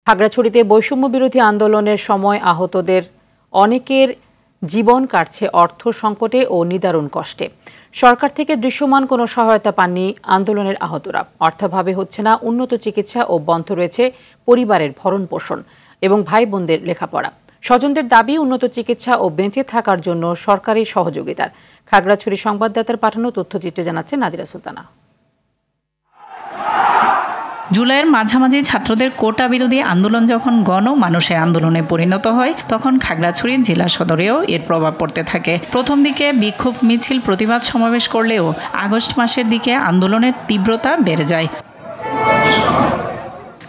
খাগড়াছড়িতে বৈষম্য বিরোধী আন্দোলনের সময় আহতদের অনেকের জীবন কাটছে অর্থ সংকটে ও নিদারুণ কষ্টে। সরকার থেকে দৃশ্যমান কোনো সহায়তা পাননি আন্দোলনের আহতরা। অর্থাভাবে হচ্ছে না উন্নত চিকিৎসা ও বন্ধ রয়েছে পরিবারের ভরণ পোষণ এবং ভাই বোনদের লেখাপড়া। স্বজনদের দাবি উন্নত চিকিৎসা ও বেঁচে থাকার জন্য সরকারি সহযোগিতার। খাগড়াছড়ি সংবাদদাতার পাঠানো তথ্যচিত্রে জানাচ্ছেন নাদিরা সুলতানা। জুলাইয়ের মাঝামাঝি ছাত্রদের কোটা বিরোধী আন্দোলন যখন মানুষের আন্দোলনে পরিণত হয়, তখন খাগড়াছড়ি জেলা সদরেও এর প্রভাব পড়তে থাকে। প্রথম দিকে বিক্ষোভ মিছিল, প্রতিবাদ সমাবেশ করলেও আগস্ট মাসের দিকে আন্দোলনের তীব্রতা বেড়ে যায়।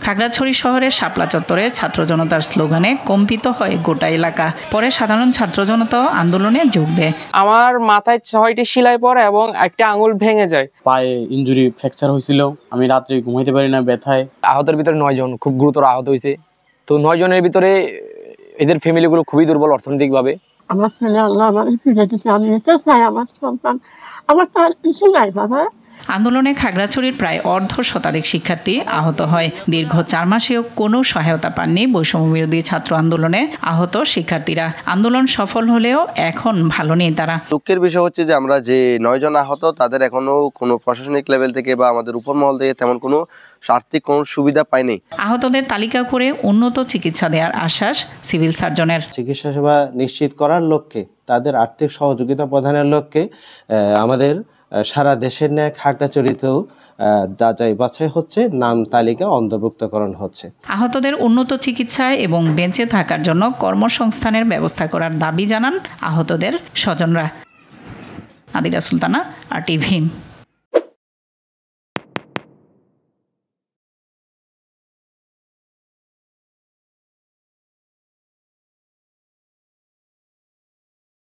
খাগড়াছড়ি শহরের শাপলা চত্বরে ছাত্র জনতার স্লোগানে কম্পিত হয় গোটা এলাকা। পরে সাধারণ ছাত্র জনতাও আন্দোলনে যোগ দেয়। আমার মাথায় 6টি সেলাই পড়ে এবং একটা আঙুল ভেঙে যায়। পায়ে ইনজুরি, ফ্র্যাকচার হয়েছিল। আমি রাত্রে ঘুমাইতে পারি না ব্যথায়। আহতের ভিতরে 9 জন খুব গুরুতর আহত হয়েছে। তো 9 জনের ভিতরে এদের ফ্যামিলিগুলো খুবই দুর্বল অর্থনৈতিকভাবে। আমার ছেলে আল্লাহ আমাকে ফিরে দিয়েছে, আমি এটা চাই আমার সন্তান। আমার তার কিছু নাই বাবা। আন্দোলনে খাগড়াছড়ির প্রায় অর্ধশতাধিক শিক্ষার্থী আহত হয়। দীর্ঘ 4 মাসেও কোনো সহায়তা পাননি বৈষম্য বিরোধী ছাত্র আন্দোলনে আহত শিক্ষার্থীরা। আন্দোলন সফল হলেও এখন ভালো নেই তারা। দুঃখের বিষয় হচ্ছে যে আমরা যে 9 জন আহত, তাদের এখনো কোনো প্রশাসনিক লেভেল থেকে বা আমাদের উপর মহল থেকে তেমন কোনো আর্থিক কোনো সুবিধা পায়নি। আহতদের তালিকা করে উন্নত চিকিৎসা দেওয়ার আশ্বাস সিভিল সার্জনের। চিকিৎসা সেবা নিশ্চিত করার লক্ষ্যে, তাদের আর্থিক সহযোগিতা প্রদানের লক্ষ্যে আমাদের সারা দেশের ন্যায় খাগড়াছড়িতেও যাচাই বাছাই হচ্ছে, নাম তালিকা অন্তর্ভুক্তকরণ হচ্ছে। আহতদের উন্নত চিকিৎসা এবং বেঁচে থাকার জন্য কর্মসংস্থানের ব্যবস্থা করার দাবি জানান আহতদের স্বজনরা। নাদিরা সুলতানা, RTV।